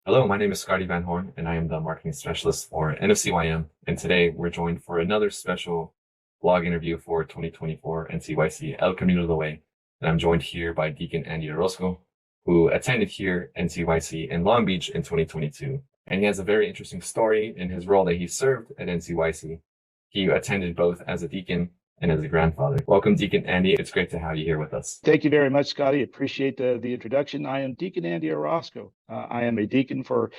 Hello, my name is Scotty Van Horn, and I am the marketing specialist for NCYM. And today we're joined for another special blog interview for 2024 NCYC El Camino de la Way. And I'm joined here by Deacon Andy Orosco, who attended here NCYC in Long Beach in 2022. And he has a very interesting story in his role that he served at NCYC. He attended both as a deacon and as a grandfather. Welcome, Deacon Andy. It's great to have you here with us. Thank you very much, Scotty. Appreciate the introduction. I am Deacon Andy Orosco. I am a deacon for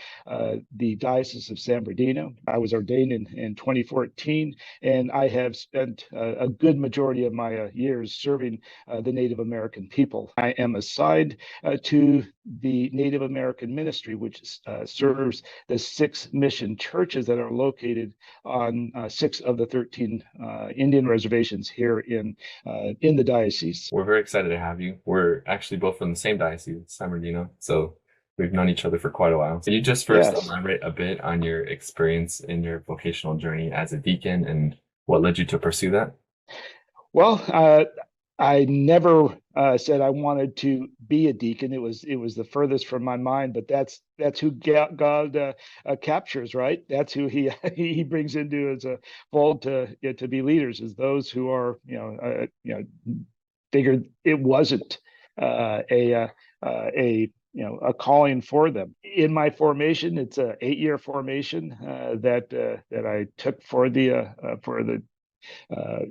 the Diocese of San Bernardino. I was ordained in 2014, and I have spent a good majority of my years serving the Native American people. I am assigned to the Native American ministry, which serves the 6 mission churches that are located on 6 of the 13 Indian reservations here in the diocese. We're very excited to have you. We're actually both from the same diocese, San Bernardino, so we've known each other for quite a while. Can you just first Yes. elaborate a bit on your experience in your vocational journey as a deacon and what led you to pursue that? Well, I never said I wanted to be a deacon. It was the furthest from my mind, but that's who God captures, right? That's who he he brings into his fold to be leaders, is those who are figured it wasn't a calling for them. In my formation, it's a 8-year formation that I took for the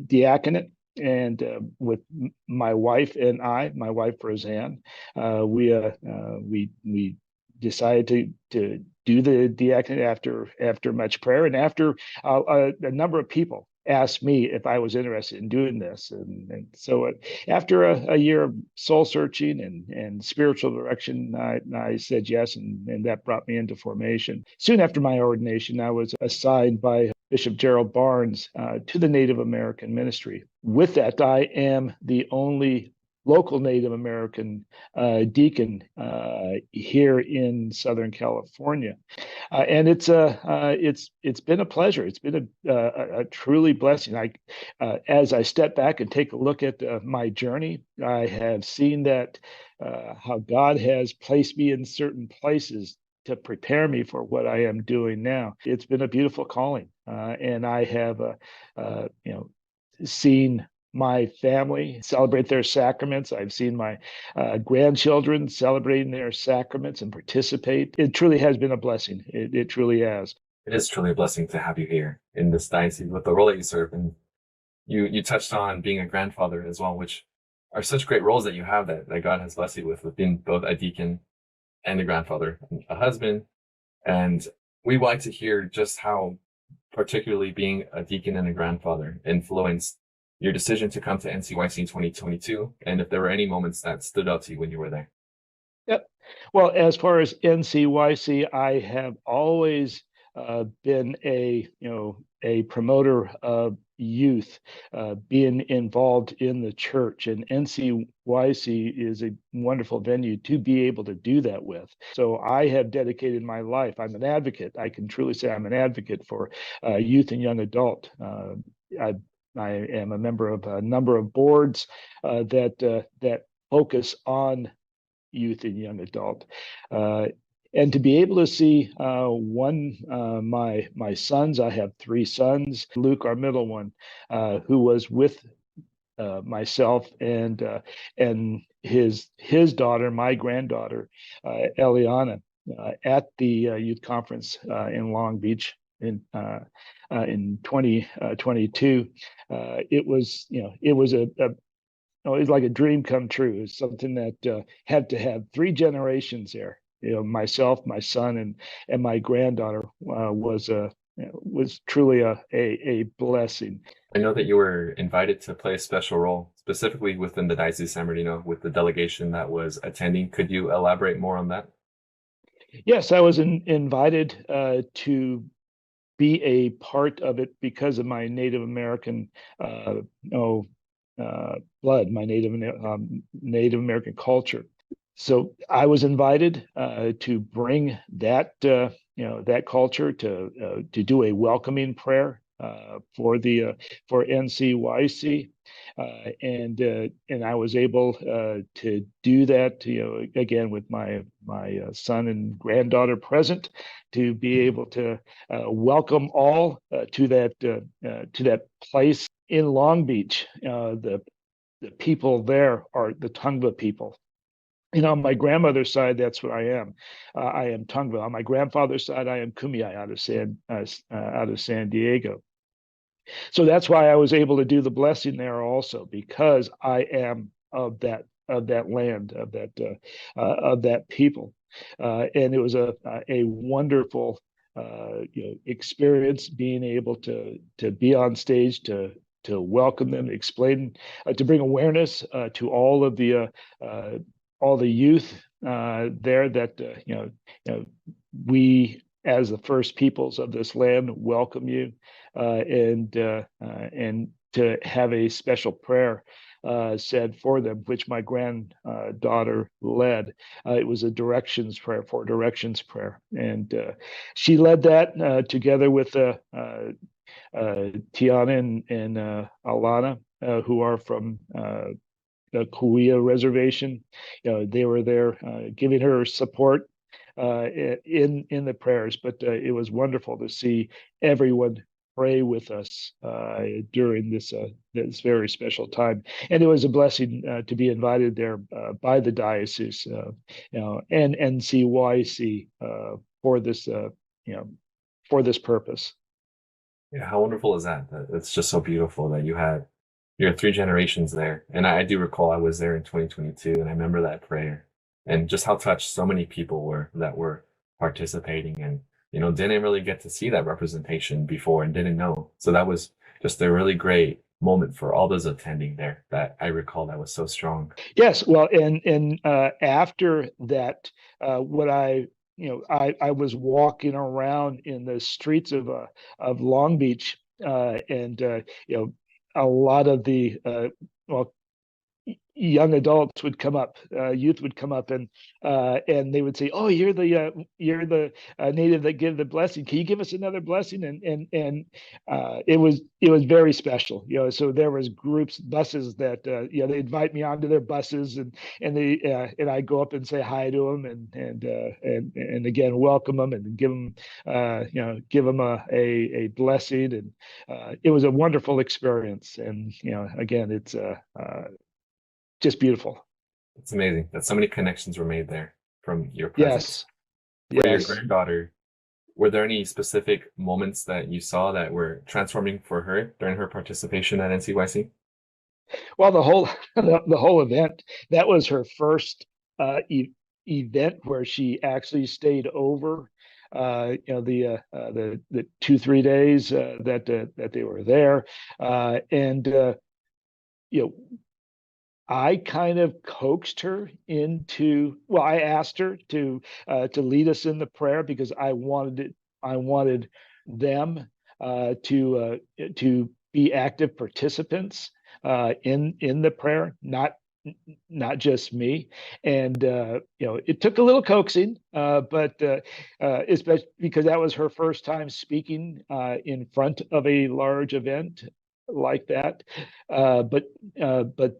diaconate. And with my wife and my wife Roseanne, we decided to do the diaconate after much prayer, and after a number of people asked me if I was interested in doing this. And so after a year of soul searching and spiritual direction, I said yes, and that brought me into formation. Soon after my ordination, I was assigned by Bishop Gerald Barnes to the Native American ministry. With that, I am the only local Native American deacon here in Southern California, and it's been a pleasure. It's been a truly blessing. As I step back and take a look at my journey, I have seen that how God has placed me in certain places to prepare me for what I am doing now. It's been a beautiful calling, and I have seen my family celebrate their sacraments. I've seen my grandchildren celebrating their sacraments and participate. It truly has been a blessing. It truly has. It is truly a blessing to have you here in this diocese with the role that you serve. And you touched on being a grandfather as well, which are such great roles that you have that God has blessed you with being both a deacon and a grandfather, a husband. And we would like to hear just how particularly being a deacon and a grandfather influenced your decision to come to NCYC in 2022, and if there were any moments that stood out to you when you were there. Yep. Well, as far as NCYC, I have always been a promoter of youth being involved in the church, and NCYC is a wonderful venue to be able to do that with. So I have dedicated my life. I'm an advocate. I can truly say I'm an advocate for youth and young adult. I am a member of a number of boards that focus on youth and young adult. And to be able to see my sons, I have 3 sons. Luke, our middle one, who was with myself and his daughter, my granddaughter, Eliana, at the youth conference in Long Beach in 2022. It was it was like a dream come true. It's something that had to have 3 generations there. Myself, my son, and my granddaughter was truly a blessing. I know that you were invited to play a special role, specifically within the Diocese of San Bernardino, with the delegation that was attending. Could you elaborate more on that? Yes, I was invited to be a part of it because of my Native American blood, my Native American culture. So I was invited to bring that that culture to do a welcoming prayer for NCYC, and I was able to do that, again with my son and granddaughter present, to be able to welcome all to that place in Long Beach. The people there are the Tongva people. On my grandmother's side, that's what I am. I am Tongva. On my grandfather's side, I am Kumeyaay out of San Diego. So that's why I was able to do the blessing there also, because I am of that land, of that people, and it was a wonderful experience being able to be on stage, to welcome them, explain, to bring awareness to all the youth there, that we as the first peoples of this land welcome you, and to have a special prayer said for them, which my granddaughter led. It was a directions prayer, and she led that together with Tiana and Alana, who are from the Kauai reservation. They were there giving her support in the prayers, but it was wonderful to see everyone pray with us during this very special time, and it was a blessing to be invited there by the diocese, and NCYC for this for this purpose. Yeah, how wonderful is that? It's just so beautiful that you had your three generations there. And I do recall I was there in 2022, and I remember that prayer and just how touched so many people were that were participating, and didn't really get to see that representation before and didn't know. So that was just a really great moment for all those attending there, that I recall that was so strong. Yes, well, and after that, what I was walking around in the streets of Long Beach, and a lot of the well, young adults would come up, youth would come up, and they would say, "Oh, you're the native that give the blessing. Can you give us another blessing?" And it was very special. So there was buses that they invite me onto their buses, and I go up and say hi to them, and again welcome them and give them a blessing, and it was a wonderful experience. And again, it's just beautiful. It's amazing that so many connections were made there from your presence. Yes, For your yes. granddaughter, were there any specific moments that you saw that were transforming for her during her participation at NCYC? Well, the whole the whole event, that was her first event where she actually stayed over. The 2-3 days that they were there, and I kind of coaxed her into. Well, I asked her to lead us in the prayer, because I wanted them to be active participants in the prayer, not just me. And it took a little coaxing, but especially because that was her first time speaking in front of a large event like that. But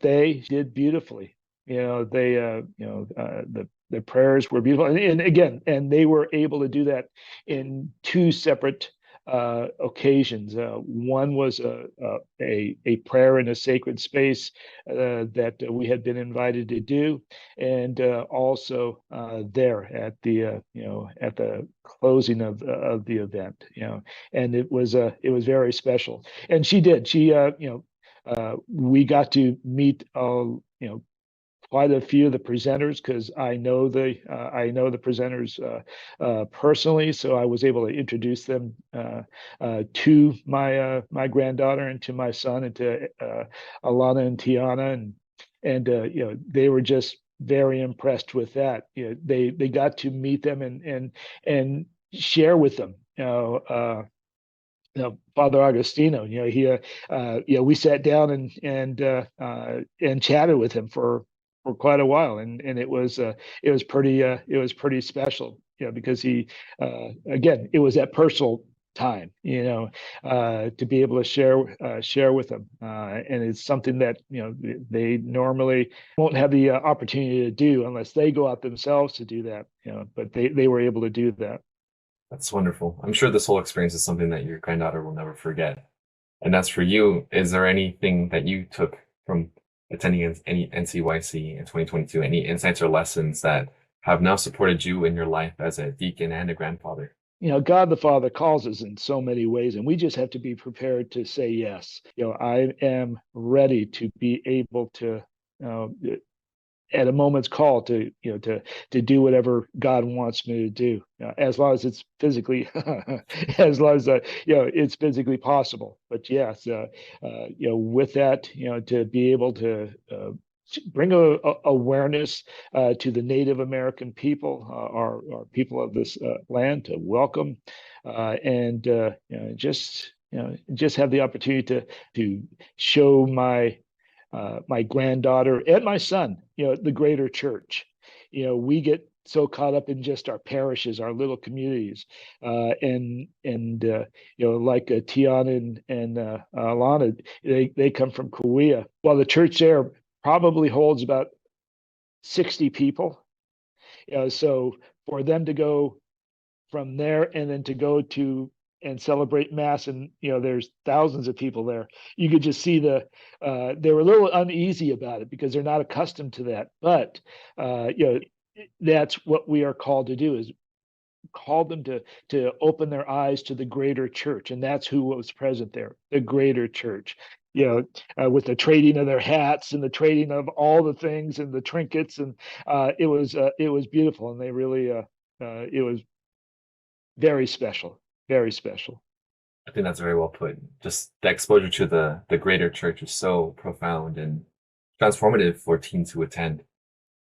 they did beautifully. The prayers were beautiful, and again, and they were able to do that in two separate occasions. One was a prayer in a sacred space that we had been invited to do, and also there at the closing of the event. And it was very special. And she did. We got to meet quite a few of the presenters, because I know the presenters personally, so I was able to introduce them to my granddaughter, and to my son, and to Alana and Tiana, and they were just very impressed with that. They got to meet them and share with them. Father Agostino, we sat down and chatted with him for quite a while, and it was pretty special, because he again, it was that personal time, to be able to share with them. And it's something that, they normally won't have the opportunity to do unless they go out themselves to do that, but they were able to do that. That's wonderful. I'm sure this whole experience is something that your granddaughter will never forget. And as for you, is there anything that you took from attending any NCYC in 2022? Any insights or lessons that have now supported you in your life as a deacon and a grandfather? God the Father calls us in so many ways, and we just have to be prepared to say yes. I am ready to be able to, at a moment's call, to do whatever God wants me to do, as long as it's physically, as long as it's physically possible. But yes, with that, to be able to bring awareness to the Native American people, our people of this land, to welcome and just have the opportunity to show my granddaughter and my son, the greater church. We get so caught up in just our parishes, our little communities, and like Tiana and Alana, they come from Kauai. While the church there probably holds about 60 people, so for them to go from there and then to go to and celebrate mass, and there's thousands of people there, you could just see they were a little uneasy about it because they're not accustomed to that. But that's what we are called to do, is call them to open their eyes to the greater church, and that's who was present there, the greater church. With the trading of their hats and the trading of all the things and the trinkets, and it was beautiful, and they really it was very special, very special. I think that's very well put. Just the exposure to the greater church is so profound and transformative for teens who attend.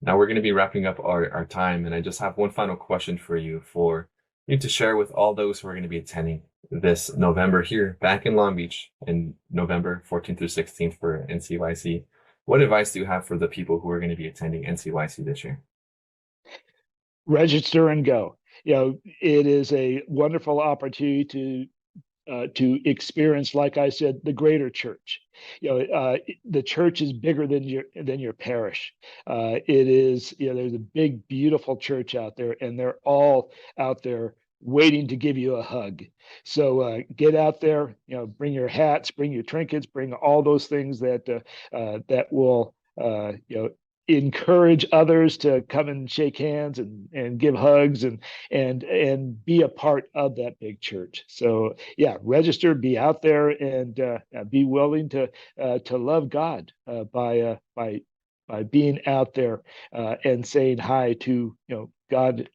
Now we're going to be wrapping up our time, and I just have one final question for you to share with all those who are going to be attending this November here back in Long Beach in November 14th through 16th for NCYC. What advice do you have for the people who are going to be attending NCYC this year? Register and go. It is a wonderful opportunity to experience, like I said, the greater church. The church is bigger than your parish. It is, there's a big, beautiful church out there, and they're all out there waiting to give you a hug. So get out there, bring your hats, bring your trinkets, bring all those things that will encourage others to come and shake hands and give hugs and be a part of that big church. So yeah, register, be out there, and be willing to love God by being out there and saying hi to God,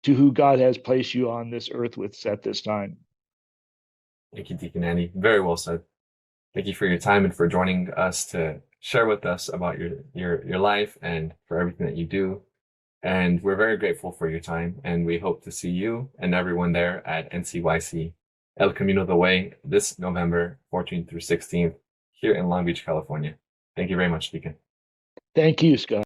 to who God has placed you on this earth with at this time. Thank you, Deacon Andy. Very well said. Thank you for your time and for joining us to share with us about your life and for everything that you do. And we're very grateful for your time, and we hope to see you and everyone there at NCYC El Camino the Way this November 14th through 16th here in Long Beach, California. Thank you very much, Deacon. Thank you, Scott.